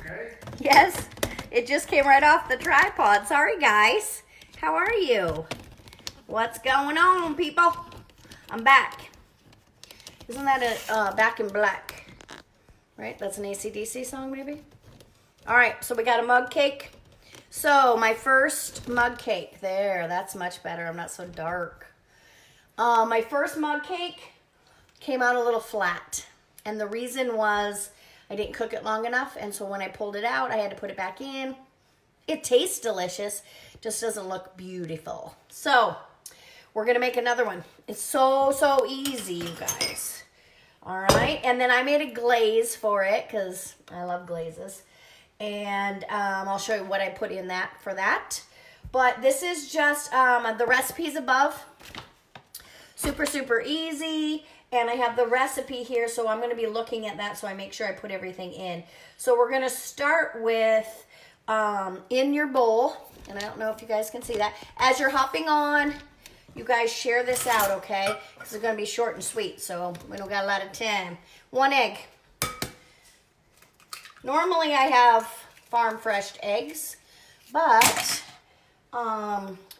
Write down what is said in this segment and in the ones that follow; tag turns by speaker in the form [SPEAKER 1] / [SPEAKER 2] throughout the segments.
[SPEAKER 1] okay?
[SPEAKER 2] Yes, it just came right off the tripod. Sorry, guys. How are you? What's going on, people? I'm back. Isn't that a Back in Black? Right? That's an AC/DC song, maybe? All right, so we got a mug cake. So my first mug cake. There, that's much better. I'm not so dark. My first mug cake came out a little flat. And the reason was I didn't cook it long enough. And so when I pulled it out, I had to put it back in. It tastes delicious. Just doesn't look beautiful. So we're going to make another one. It's so easy, you guys. All right. And then I made a glaze for it because I love glazes. And I'll show you what I put in that for that. But this is just the recipes above. Super easy. And I have the recipe here, so I'm going to be looking at that so I make sure I put everything in. So we're going to start with in your bowl. And I don't know if you guys can see that. As you're hopping on, you guys share this out, okay? Because it's going to be short and sweet, so we don't got a lot of time. 1 egg. Normally I have farm fresh eggs, but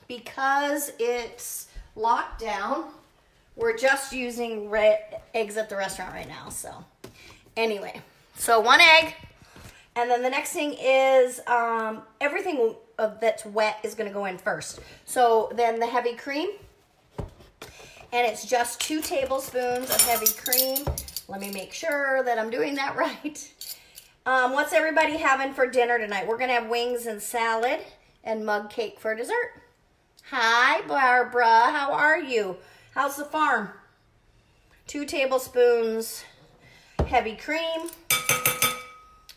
[SPEAKER 2] because it's locked down, we're just using eggs at the restaurant right now. So anyway, so 1 egg. And then the next thing is everything that's wet is going to go in first. So then the heavy cream. And it's just 2 tablespoons of heavy cream. Let me make sure that I'm doing that right. What's everybody having for dinner tonight? We're going to have wings and salad and mug cake for dessert. Hi, Barbara. How are you? How's the farm? 2 tablespoons heavy cream.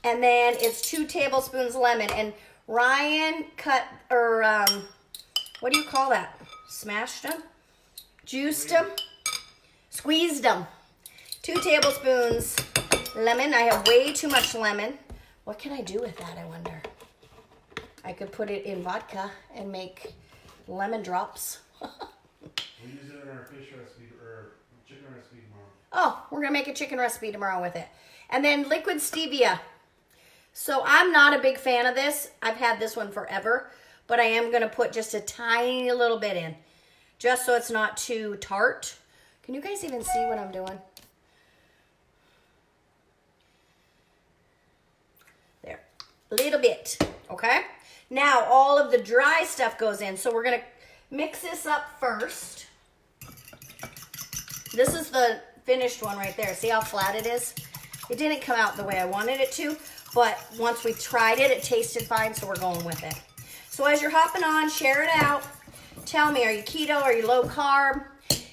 [SPEAKER 2] And then it's 2 tablespoons lemon. And Ryan cut, or what do you call that? Smashed them? Juiced them? Squeezed them. 2 tablespoons lemon. I have way too much lemon. What can I do with that, I wonder? I could put it in vodka and make lemon drops.
[SPEAKER 1] We use it in our fish recipe or chicken recipe tomorrow.
[SPEAKER 2] Oh, we're going to make a chicken recipe tomorrow with it. And then liquid stevia. So I'm not a big fan of this. I've had this one forever. But I am going to put just a tiny little bit in. Just so it's not too tart. Can you guys even see what I'm doing? There. A little bit. Okay? Now all of the dry stuff goes in. So we're going to mix this up first. This is the finished one right there. See how flat it is? It didn't come out the way I wanted it to, but once we tried it, it tasted fine, so we're going with it. So as you're hopping on, share it out. Tell me, are you keto? Are you low carb?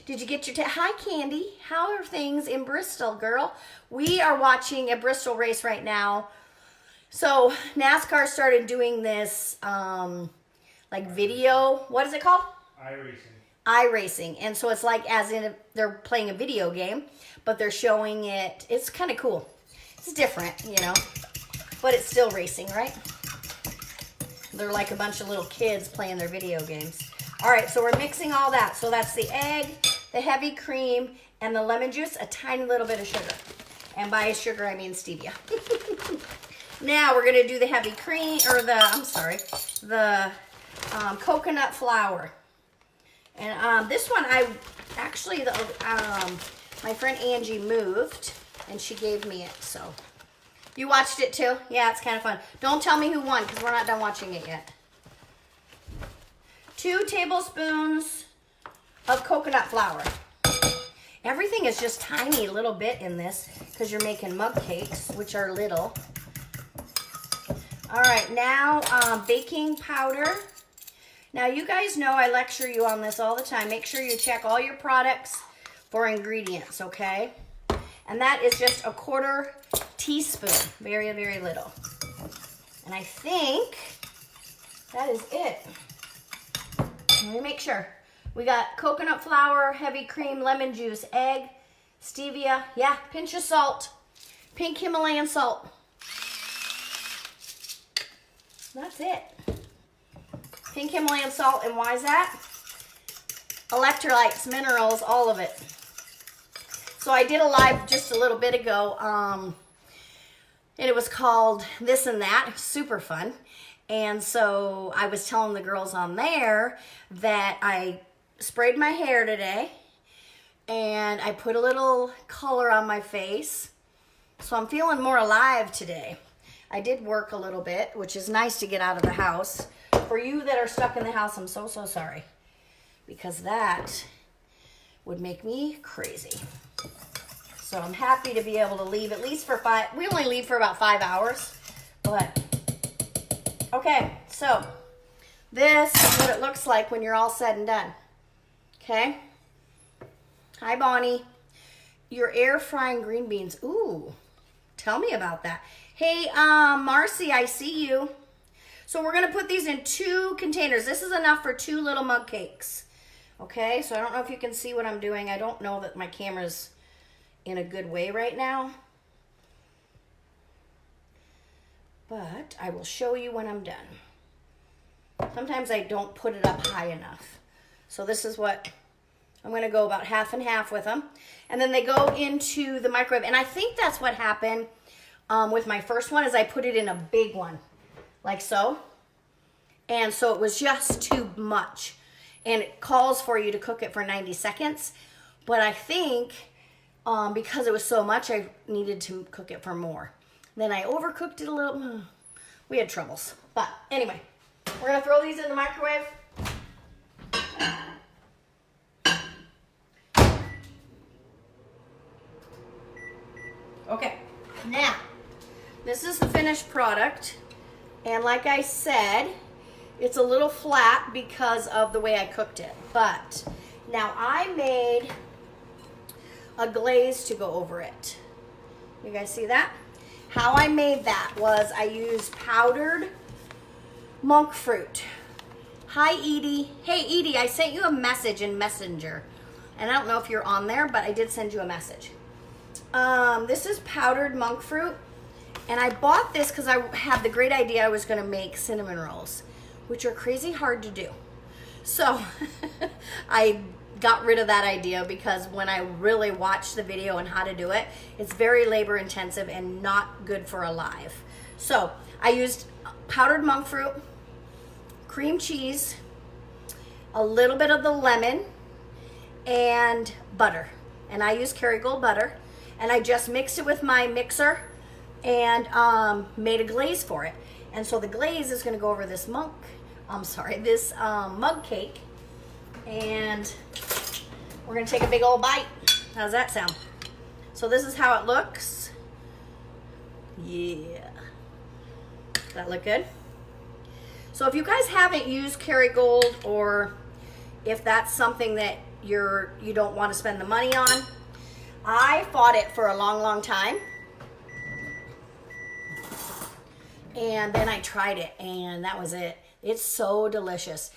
[SPEAKER 2] Did you get your... Hi, Candy. How are things in Bristol, girl? We are watching a Bristol race right now. So NASCAR started doing this, like video. What is it called? iRacing. And so it's like as in they're playing a video game, but they're showing it. It's kind of cool. It's different, you know, but it's still racing, right? They're like a bunch of little kids playing their video games. All right, so we're mixing all that. So that's the egg, the heavy cream, and the lemon juice, a tiny little bit of sugar. And by sugar, I mean stevia. Now we're going to do the heavy cream, or the coconut flour. And this one, my friend Angie moved, and she gave me it, so. You watched it too? Yeah, it's kind of fun. Don't tell me who won, because we're not done watching it yet. 2 tablespoons of coconut flour. Everything is just tiny little bit in this, because you're making mug cakes, which are little. All right, now baking powder. Now, you guys know I lecture you on this all the time. Make sure you check all your products for ingredients, okay? And that is just a 1/4 teaspoon. Very little. And I think that is it. Let me make sure. We got coconut flour, heavy cream, lemon juice, egg, stevia. Yeah, pinch of salt. Pink Himalayan salt. That's it. Pink Himalayan salt, and why is that? Electrolytes, minerals, all of it. So I did a live just a little bit ago And it was called This and That. Super fun. And so I was telling the girls on there that I sprayed my hair today and I put a little color on my face. So I'm feeling more alive today. I did work a little bit, which is nice to get out of the house. For you that are stuck in the house, I'm so sorry. Because that would make me crazy. So I'm happy to be able to leave at least for 5. We only leave for about 5 hours. But, okay, so this is what it looks like when you're all said and done. Okay? Hi, Bonnie. You're air frying green beans. Ooh, tell me about that. Hey, Marcy, I see you. So we're going to put these in 2 containers. This is enough for 2 little mug cakes. Okay, so I don't know if you can see what I'm doing. I don't know that my camera's in a good way right now. But I will show you when I'm done. Sometimes I don't put it up high enough. So this is what I'm going to go about half and half with them. And then they go into the microwave. And I think that's what happened with my first one is I put it in a big one. Like so. And so it was just too much. And it calls for you to cook it for 90 seconds. But I think because it was so much, I needed to cook it for more. Then I overcooked it a little. We had troubles. But anyway, we're going to throw these in the microwave. Okay, now, this is the finished product. And like I said, it's a little flat because of the way I cooked it. But now I made a glaze to go over it. You guys see that? How I made that was I used powdered monk fruit. Hi, Edie. Hey, Edie, I sent you a message in Messenger. And I don't know if you're on there, but I did send you a message. This is powdered monk fruit. And I bought this because I had the great idea I was going to make cinnamon rolls, which are crazy hard to do. So I got rid of that idea because when I really watched the video on how to do it, it's very labor intensive and not good for alive. So I used powdered monk fruit, cream cheese, a little bit of the lemon, and butter. And I use Kerrygold butter. And I just mixed it with my mixer and made a glaze for it. And so the glaze is going to go over this mug cake. And we're going to take a big old bite. How's that sound? So this is how it looks. Yeah. Does that look good? So if you guys haven't used Kerrygold, or if that's something that you don't want to spend the money on, I fought it for a long time. And then I tried it, and that was it. It's so delicious.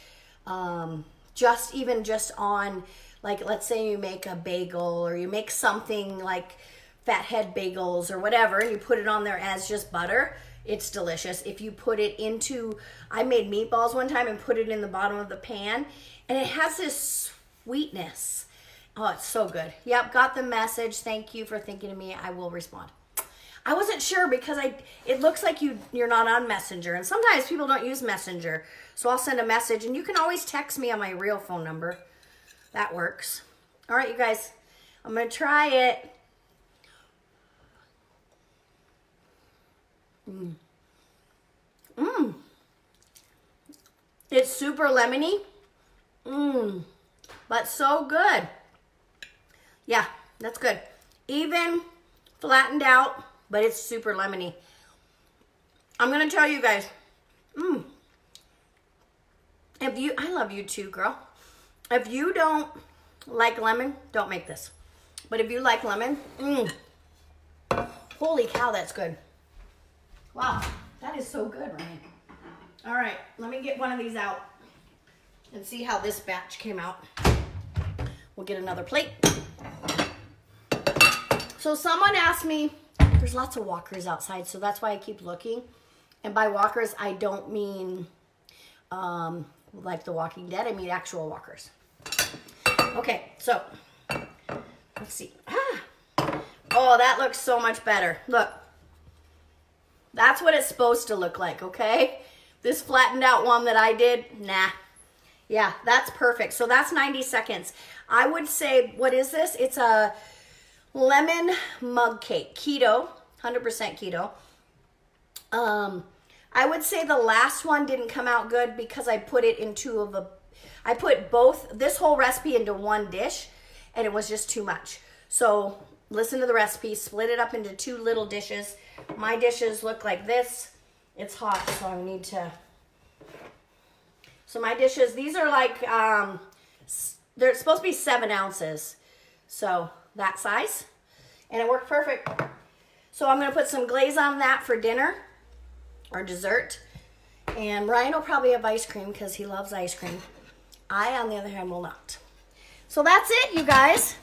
[SPEAKER 2] Just on, like, let's say you make a bagel, or you make something like fathead bagels or whatever, and you put it on there as just butter, it's delicious. If you put it into, I made meatballs one time and put it in the bottom of the pan, and it has this sweetness. Oh, it's so good. Yep, got the message. Thank you for thinking of me. I will respond. I wasn't sure because it looks like you're not on Messenger, and sometimes people don't use Messenger. So I'll send a message, and you can always text me on my real phone number. That works. All right, you guys, I'm going to try it. It's super lemony. But so good. Yeah, that's good. Even, flattened out, but it's super lemony. I'm going to tell you guys. I love you too, girl. If you don't like lemon, don't make this. But if you like lemon, holy cow, that's good. Wow, that is so good, Ryan. All right, let me get one of these out and see how this batch came out. We'll get another plate. So someone asked me, there's lots of walkers outside, so that's why I keep looking. And by walkers, I don't mean like The Walking Dead. I mean actual walkers. Okay, so let's see. Oh, that looks so much better. Look. That's what it's supposed to look like, okay? This flattened out one that I did, nah. Yeah, that's perfect. So that's 90 seconds. I would say, what is this? It's a lemon mug cake, keto, 100% keto. I would say the last one didn't come out good because I put it into I put this whole recipe into one dish and it was just too much. So listen to the recipe, split it up into 2 little dishes. My dishes look like this. It's hot, so I need to. So my dishes, these are like, they're supposed to be 7 ounces. So that size. And it worked perfect. So I'm going to put some glaze on that for dinner or dessert. And Ryan will probably have ice cream because he loves ice cream. I, on the other hand, will not. So that's it, you guys.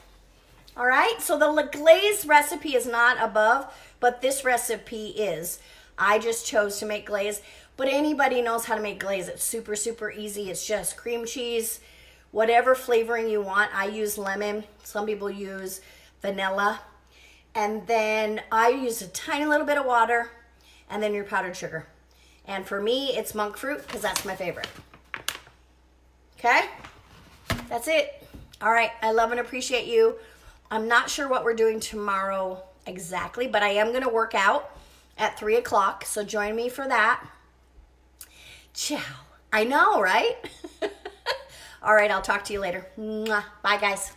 [SPEAKER 2] All right. So the glaze recipe is not above, but this recipe is. I just chose to make glaze. But anybody knows how to make glaze. It's super, super easy. It's just cream cheese, whatever flavoring you want. I use lemon. Some people use vanilla. And then I use a tiny little bit of water and then your powdered sugar. And for me, it's monk fruit because that's my favorite. Okay? That's it. All right. I love and appreciate you. I'm not sure what we're doing tomorrow exactly, but I am going to work out at 3 o'clock. So join me for that. Ciao. I know, right? All right. I'll talk to you later. Mwah. Bye, guys.